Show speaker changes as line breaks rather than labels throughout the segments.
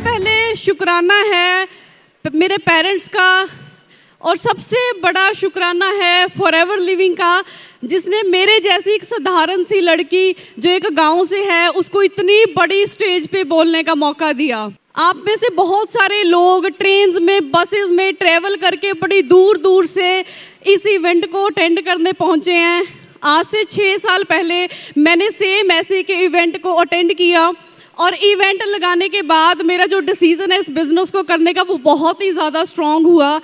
पहले शुक्राना है मेरे पेरेंट्स का, और सबसे बड़ा शुक्राना है फॉरएवर लिविंग का, जिसने मेरे जैसी एक साधारण सी लड़की जो एक गांव से है उसको इतनी बड़ी स्टेज पे बोलने का मौका दिया। आप में से बहुत सारे लोग ट्रेन्स में, बसेस में ट्रैवल करके बड़ी दूर दूर से इस इवेंट को अटेंड करने पहुंचे हैं। आज से 6 साल पहले मैंने सेम ऐसे के इवेंट को अटेंड किया, और इवेंट लगाने के बाद मेरा जो डिसीज़न है इस बिज़नेस को करने का वो बहुत ही ज़्यादा स्ट्रॉन्ग हुआ।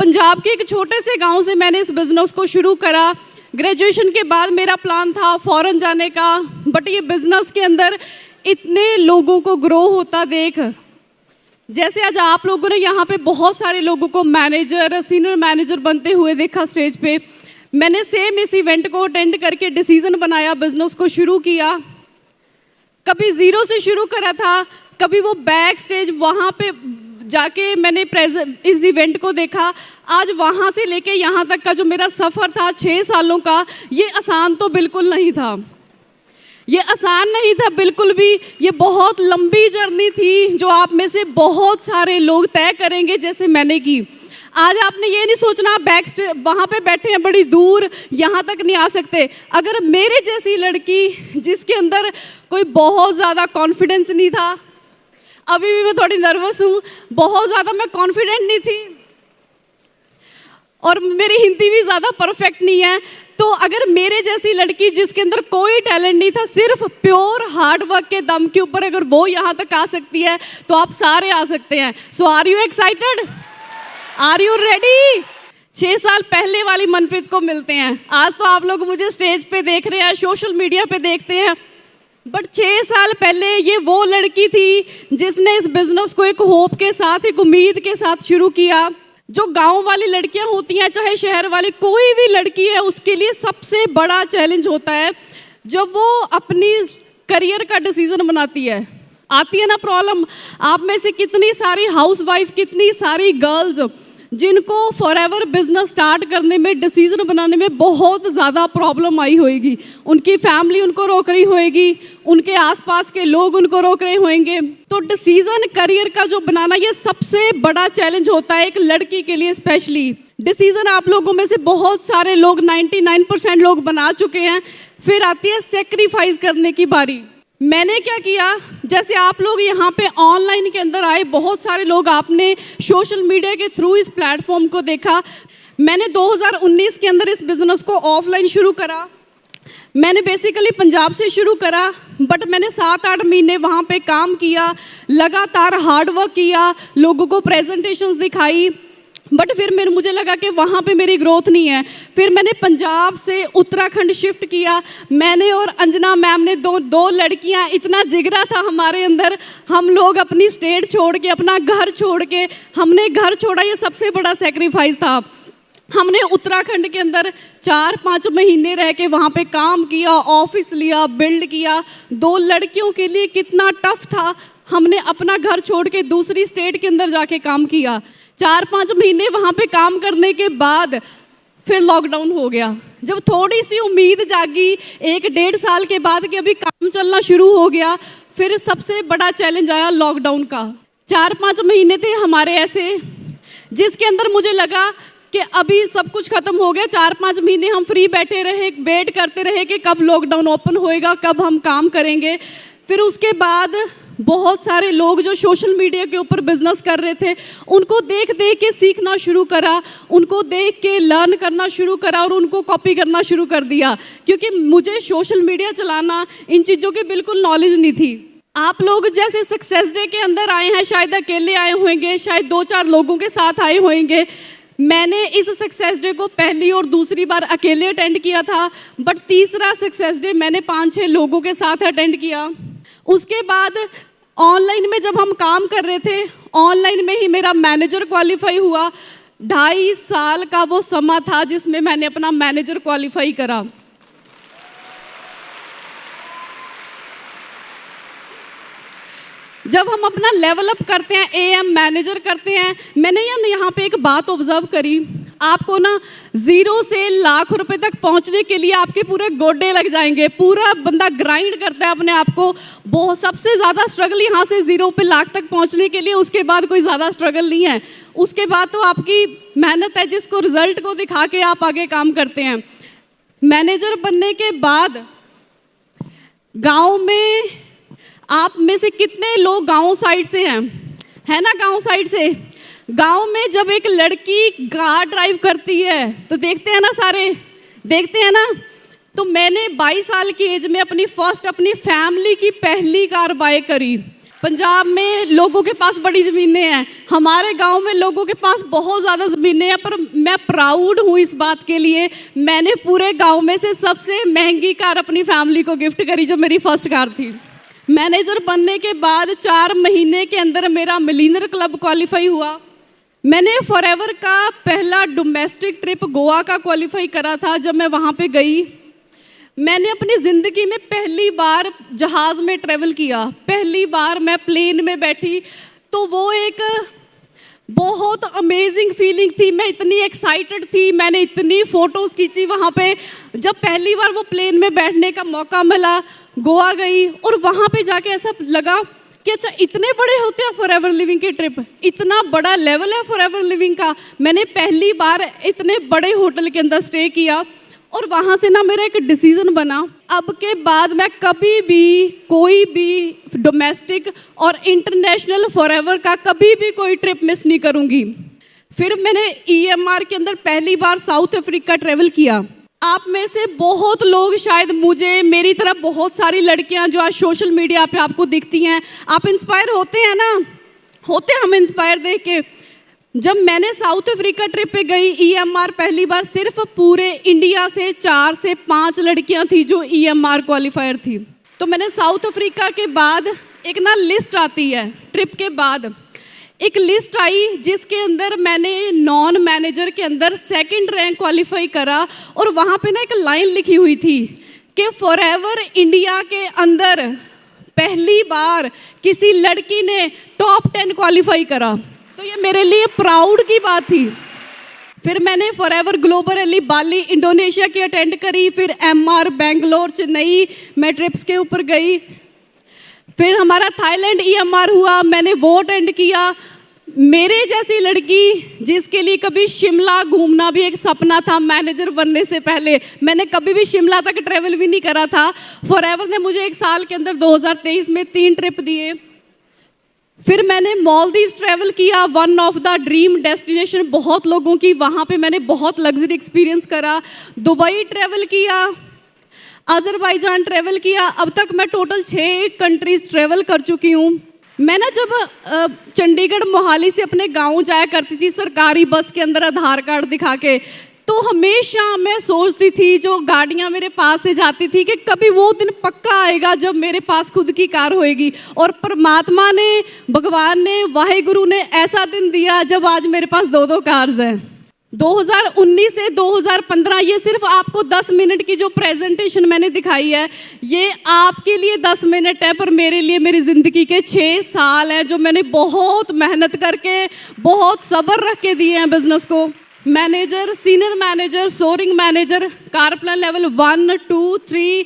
पंजाब के एक छोटे से गांव से मैंने इस बिज़नेस को शुरू करा। ग्रेजुएशन के बाद मेरा प्लान था फ़ॉरेन जाने का, बट ये बिज़नेस के अंदर इतने लोगों को ग्रो होता देख, जैसे आज आप लोगों ने यहाँ पे बहुत सारे लोगों को मैनेजर, सीनियर मैनेजर बनते हुए देखा स्टेज पे, मैंने सेम इस इवेंट को अटेंड करके डिसीज़न बनाया, बिज़नेस को शुरू किया। कभी ज़ीरो से शुरू करा था, कभी वो बैक स्टेज वहाँ पे जाके मैंने इस इवेंट को देखा। आज वहाँ से लेके यहाँ तक का जो मेरा सफ़र था 6 सालों का, ये आसान तो बिल्कुल नहीं था। ये आसान नहीं था बिल्कुल भी, ये बहुत लंबी जर्नी थी जो आप में से बहुत सारे लोग तय करेंगे जैसे मैंने की। आज आपने ये नहीं सोचना बैक स्टेज वहाँ पे बैठे हैं बड़ी दूर, यहाँ तक नहीं आ सकते। अगर मेरे जैसी लड़की जिसके अंदर कोई बहुत ज़्यादा कॉन्फिडेंस नहीं था, अभी भी मैं थोड़ी नर्वस हूँ, बहुत ज़्यादा मैं कॉन्फिडेंट नहीं थी, और मेरी हिंदी भी ज़्यादा परफेक्ट नहीं है, तो अगर मेरे जैसी लड़की जिसके अंदर कोई टैलेंट नहीं था, सिर्फ प्योर हार्ड वर्क के दम के ऊपर अगर वो यहाँ तक आ सकती है तो आप सारे आ सकते हैं। So are you excited? Are you ready? 6 साल पहले वाली मनप्रीत को मिलते हैं। आज तो आप लोग मुझे स्टेज पे देख रहे हैं, सोशल मीडिया पे देखते हैं, बट 6 साल पहले ये वो लड़की थी जिसने इस बिजनेस को एक होप के साथ, एक उम्मीद के साथ शुरू किया। जो गांव वाली लड़कियां होती हैं, चाहे शहर वाली, कोई भी लड़की है, उसके लिए सबसे बड़ा चैलेंज होता है जब वो अपनी करियर का डिसीजन बनाती है। आती है ना प्रॉब्लम। आप में से कितनी सारी हाउसवाइफ, कितनी सारी गर्ल्स जिनको फॉरएवर बिजनेस स्टार्ट करने में, डिसीजन बनाने में बहुत ज़्यादा प्रॉब्लम आई होगी। उनकी फैमिली उनको रोक रही होगी, उनके आसपास के लोग उनको रोक रहे होंगे। तो डिसीजन करियर का जो बनाना, ये सबसे बड़ा चैलेंज होता है एक लड़की के लिए स्पेशली। डिसीजन आप लोगों में से बहुत सारे लोग, 99% लोग बना चुके हैं। फिर आती है सेक्रीफाइस करने की बारी। मैंने क्या किया, जैसे आप लोग यहाँ पे ऑनलाइन के अंदर आए, बहुत सारे लोग आपने सोशल मीडिया के थ्रू इस प्लेटफॉर्म को देखा। मैंने 2019 के अंदर इस बिज़नेस को ऑफलाइन शुरू करा। मैंने बेसिकली पंजाब से शुरू करा, बट मैंने 7-8 महीने वहाँ पे काम किया, लगातार हार्ड वर्क किया, लोगों को प्रेजेंटेशंस दिखाई, बट फिर मुझे लगा कि वहाँ पे मेरी ग्रोथ नहीं है। फिर मैंने पंजाब से उत्तराखंड शिफ्ट किया। मैंने और अंजना मैम ने दो लड़कियाँ, इतना जिगरा था हमारे अंदर, हम लोग अपनी स्टेट छोड़ के, अपना घर छोड़ के, हमने घर छोड़ा। ये सबसे बड़ा सेक्रीफाइस था। हमने उत्तराखंड के अंदर 4-5 महीने रह के वहाँ पे काम किया, ऑफिस लिया, बिल्ड किया। 2 लड़कियों के लिए कितना टफ था। हमने अपना घर छोड़ के दूसरी स्टेट के अंदर जाके काम किया। 4-5 महीने वहाँ पे काम करने के बाद फिर लॉकडाउन हो गया। जब थोड़ी सी उम्मीद जागी 1-1.5 साल के बाद कि अभी काम चलना शुरू हो गया, फिर सबसे बड़ा चैलेंज आया लॉकडाउन का। 4-5 महीने थे हमारे ऐसे, जिसके अंदर मुझे लगा कि अभी सब कुछ ख़त्म हो गया। 4-5 महीने हम फ्री बैठे रहे, वेट करते रहे कि कब लॉकडाउन ओपन होएगा, कब हम काम करेंगे। फिर उसके बाद बहुत सारे लोग जो सोशल मीडिया के ऊपर बिजनेस कर रहे थे, उनको देख देख के सीखना शुरू करा, उनको देख के लर्न करना शुरू करा और उनको कॉपी करना शुरू कर दिया, क्योंकि मुझे सोशल मीडिया चलाना, इन चीज़ों की बिल्कुल नॉलेज नहीं थी। आप लोग जैसे सक्सेस डे के अंदर आए हैं, शायद अकेले आए होंगे, शायद 2-4 लोगों के साथ आए होंगे। मैंने इस सक्सेस डे को पहली और दूसरी बार अकेले अटेंड किया था, बट तीसरा सक्सेस डे मैंने 5-6 लोगों के साथ अटेंड किया। उसके बाद ऑनलाइन में जब हम काम कर रहे थे, ऑनलाइन में ही मेरा मैनेजर क्वालिफाई हुआ। 2.5 साल का वो समा था जिसमें मैंने अपना मैनेजर क्वालिफाई करा। जब हम अपना लेवल अप करते हैं, एएम मैनेजर करते हैं, मैंने यहाँ पे एक बात ऑब्जर्व करी, आपको ना 0 से लाख रुपए तक पहुंचने के लिए आपके पूरे गोडे लग जाएंगे, पूरा बंदा ग्राइंड करता है अपने आप को। बहुत सबसे ज़्यादा स्ट्रगल यहाँ से 0 पे लाख तक पहुंचने के लिए, उसके बाद कोई ज़्यादा स्ट्रगल नहीं है। उसके बाद तो आपकी मेहनत है जिसको रिजल्ट को दिखा के आप आगे काम करते हैं। मैनेजर बनने के बाद गाँव में आप में से कितने लोग गाँव साइड से हैं, है ना? गाँव साइड से, गांव में जब एक लड़की कार ड्राइव करती है तो देखते हैं ना, सारे देखते हैं ना। तो मैंने 22 साल की एज में अपनी फैमिली की पहली कार बाय करी। पंजाब में लोगों के पास बड़ी ज़मीनें हैं, हमारे गांव में लोगों के पास बहुत ज़्यादा ज़मीनें हैं, पर मैं प्राउड हूँ इस बात के लिए, मैंने पूरे गाँव में से सबसे महंगी कार अपनी फैमिली को गिफ्ट करी, जो मेरी फर्स्ट कार थी। मैनेजर बनने के बाद 4 महीने के अंदर मेरा मिलियनर क्लब क्वालिफाई हुआ। मैंने फॉरएवर का पहला डोमेस्टिक ट्रिप गोवा का क्वालिफाई करा था। जब मैं वहाँ पे गई, मैंने अपनी ज़िंदगी में पहली बार जहाज़ में ट्रैवल किया, पहली बार मैं प्लेन में बैठी, तो वो एक बहुत अमेजिंग फीलिंग थी। मैं इतनी एक्साइटेड थी, मैंने इतनी फ़ोटोज़ खींची वहाँ पे। जब पहली बार वो प्लेन में बैठने का मौका मिला, गोवा गई और वहाँ पे जाके ऐसा लगा कि अच्छा इतने बड़े होते हैं फॉरएवर लिविंग के ट्रिप, इतना बड़ा लेवल है फॉरएवर लिविंग का। मैंने पहली बार इतने बड़े होटल के अंदर स्टे किया और वहाँ से ना मेरा एक डिसीज़न बना, अब के बाद मैं कभी भी कोई भी डोमेस्टिक और इंटरनेशनल फॉरएवर का कभी भी कोई ट्रिप मिस नहीं करूँगी। फिर मैंने EMR के अंदर पहली बार साउथ अफ्रीका ट्रैवल किया। आप में से बहुत लोग शायद मुझे, मेरी तरह बहुत सारी लड़कियां जो आज सोशल मीडिया पे आपको दिखती हैं, आप इंस्पायर होते हैं ना, होते हम इंस्पायर देख के। जब मैंने साउथ अफ्रीका ट्रिप पे गई, EMR पहली बार, सिर्फ पूरे इंडिया से 4 से 5 लड़कियां थी जो EMR क्वालिफायर थी। तो मैंने साउथ अफ्रीका के बाद एक ना लिस्ट आती है, ट्रिप के बाद एक लिस्ट आई जिसके अंदर मैंने नॉन मैनेजर के अंदर 2nd रैंक क्वालिफाई करा, और वहाँ पे ना एक लाइन लिखी हुई थी कि फॉरएवर इंडिया के अंदर पहली बार किसी लड़की ने टॉप 10 क्वालिफाई करा। तो ये मेरे लिए प्राउड की बात थी। फिर मैंने forever global rally Bali Indonesia की अटेंड करी, फिर MR बेंगलोर चेन्नई मैं ट्रिप्स के ऊपर गई। फिर हमारा थाईलैंड EMR हुआ, मैंने वो अटेंड किया। मेरे जैसी लड़की जिसके लिए कभी शिमला घूमना भी एक सपना था, मैनेजर बनने से पहले मैंने कभी भी शिमला तक ट्रैवल भी नहीं करा था, फॉरएवर ने मुझे एक साल के अंदर 2023 में 3 ट्रिप दिए। फिर मैंने मालदीव्स ट्रैवल किया, one of the dream destination बहुत लोगों की, वहाँ पे मैंने बहुत लग्जरी एक्सपीरियंस करा। दुबई ट्रैवल किया, अजरबैजान ट्रैवल किया। अब तक मैं टोटल 6 कंट्रीज ट्रैवल कर चुकी हूँ। मैं ना जब चंडीगढ़ मोहाली से अपने गांव जाया करती थी सरकारी बस के अंदर आधार कार्ड दिखा के, तो हमेशा मैं सोचती थी, जो गाड़ियां मेरे पास से जाती थी, कि कभी वो दिन पक्का आएगा जब मेरे पास खुद की कार होएगी। और परमात्मा ने, भगवान ने, वाहेगुरु ने ऐसा दिन दिया जब आज मेरे पास 2 कार्स हैं। 2019 से 2015, ये सिर्फ आपको 10 मिनट की जो प्रेजेंटेशन मैंने दिखाई है, ये आपके लिए 10 मिनट है, पर मेरे लिए मेरी ज़िंदगी के 6 साल हैं जो मैंने बहुत मेहनत करके, बहुत सब्र रख के दिए हैं बिजनेस को। Manager, senior manager, soaring manager, कारप्लान लेवल 1, 2, 3,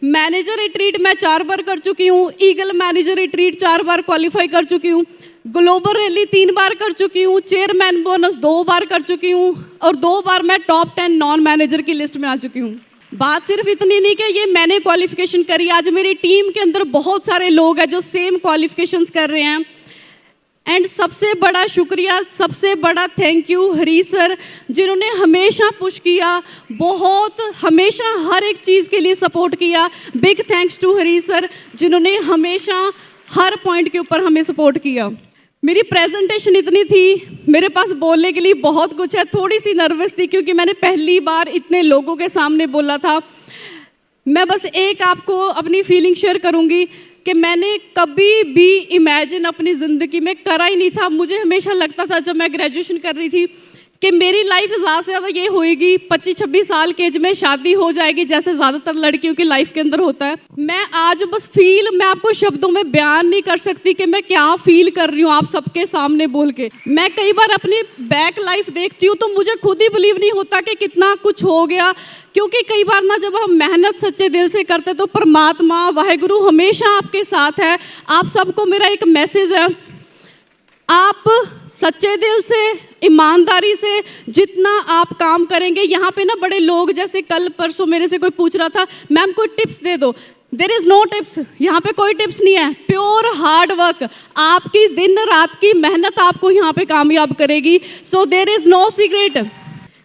मैनेजर रिट्रीट मैं 4 बार कर चुकी हूँ, ईगल मैनेजर रिट्रीट 4 बार क्वालिफाई कर चुकी हूँ, ग्लोबल रैली 3 बार कर चुकी हूँ, चेयरमैन बोनस 2 बार कर चुकी हूँ, और 2 बार मैं टॉप 10 नॉन मैनेजर की लिस्ट में आ चुकी हूँ। बात सिर्फ इतनी नहीं कि ये मैंने क्वालिफिकेशन करी, आज मेरी टीम के अंदर बहुत सारे लोग हैं जो सेम क्वालिफिकेशंस कर रहे हैं। एंड सबसे बड़ा शुक्रिया, सबसे बड़ा थैंक यू हरी सर, जिन्होंने हमेशा पुश किया, बहुत हमेशा हर एक चीज़ के लिए सपोर्ट किया। Big thanks to Hari sir, जिन्होंने हमेशा हर पॉइंट के ऊपर हमें सपोर्ट किया। मेरी प्रेजेंटेशन इतनी थी, मेरे पास बोलने के लिए बहुत कुछ है, थोड़ी सी नर्वस थी क्योंकि मैंने पहली बार इतने लोगों के सामने बोला था। मैं बस एक आपको अपनी फीलिंग शेयर करूंगी कि मैंने कभी भी इमेजिन अपनी ज़िंदगी में करा ही नहीं था। मुझे हमेशा लगता था जब मैं ग्रेजुएशन कर रही थी कि मेरी लाइफ ज़्यादा से ज़्यादा ये होएगी 25-26 साल के एज में शादी हो जाएगी, जैसे ज़्यादातर लड़कियों की लाइफ के अंदर होता है। मैं आज बस मैं आपको शब्दों में बयान नहीं कर सकती कि मैं क्या फील कर रही हूँ आप सबके सामने बोल के। मैं कई बार अपनी बैक लाइफ देखती हूँ तो मुझे खुद ही बिलीव नहीं होता कि कितना कुछ हो गया, क्योंकि कई बार ना जब हम मेहनत सच्चे दिल से करते तो परमात्मा वाहेगुरु हमेशा आपके साथ है। आप सबको मेरा एक मैसेज है, आप सच्चे दिल से ईमानदारी से जितना आप काम करेंगे, यहाँ पे ना बड़े लोग, जैसे कल परसों मेरे से कोई पूछ रहा था मैम कोई टिप्स दे दो, देयर इज़ नो टिप्स, यहाँ पे कोई टिप्स नहीं है। प्योर हार्ड वर्क, आपकी दिन रात की मेहनत आपको यहाँ पे कामयाब करेगी। So there is no secret.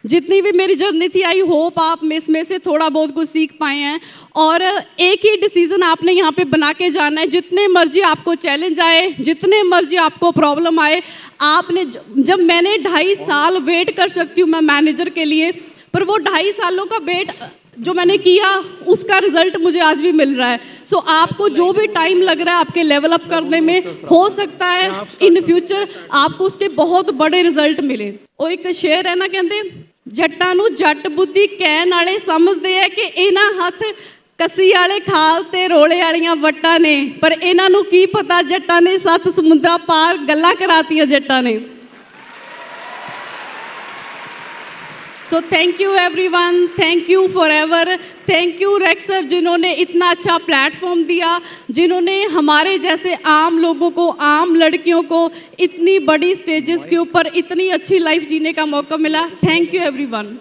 जितनी भी मेरी जर्नी थी, आई होप आप में इसमें से थोड़ा बहुत कुछ सीख पाए हैं। और एक ही डिसीज़न आपने यहाँ पे बना के जाना है, जितने मर्जी आपको चैलेंज आए, जितने मर्जी आपको प्रॉब्लम आए। आपने जब मैंने 2.5 साल वेट कर सकती हूँ मैं मैनेजर के लिए, पर वो 2.5 सालों का वेट जो मैंने किया उसका रिजल्ट मुझे आज भी मिल रहा है। सो आपको जो भी टाइम लग रहा है आपके लेवल अप करने में, हो सकता है इन फ्यूचर आपको उसके बहुत बड़े रिजल्ट मिले। वो एक शेर है ना, कहते जट्टां नूं जट बुद्धि कहण वाले समझदे है कि इन्हां हथ कसी वाले खाल ते रोले वालियां वट्टां ने, पर इन्हां नूं की पता जट्टां ने 7 समुद्रां पार गल्लां करातियां जट्टां ने। So thank you everyone, thank you forever, thank you racks sir जिन्होंने इतना अच्छा प्लेटफॉर्म दिया, जिन्होंने हमारे जैसे आम लोगों को, आम लड़कियों को इतनी बड़ी स्टेजेस के ऊपर इतनी अच्छी लाइफ जीने का मौका मिला। Thank you everyone.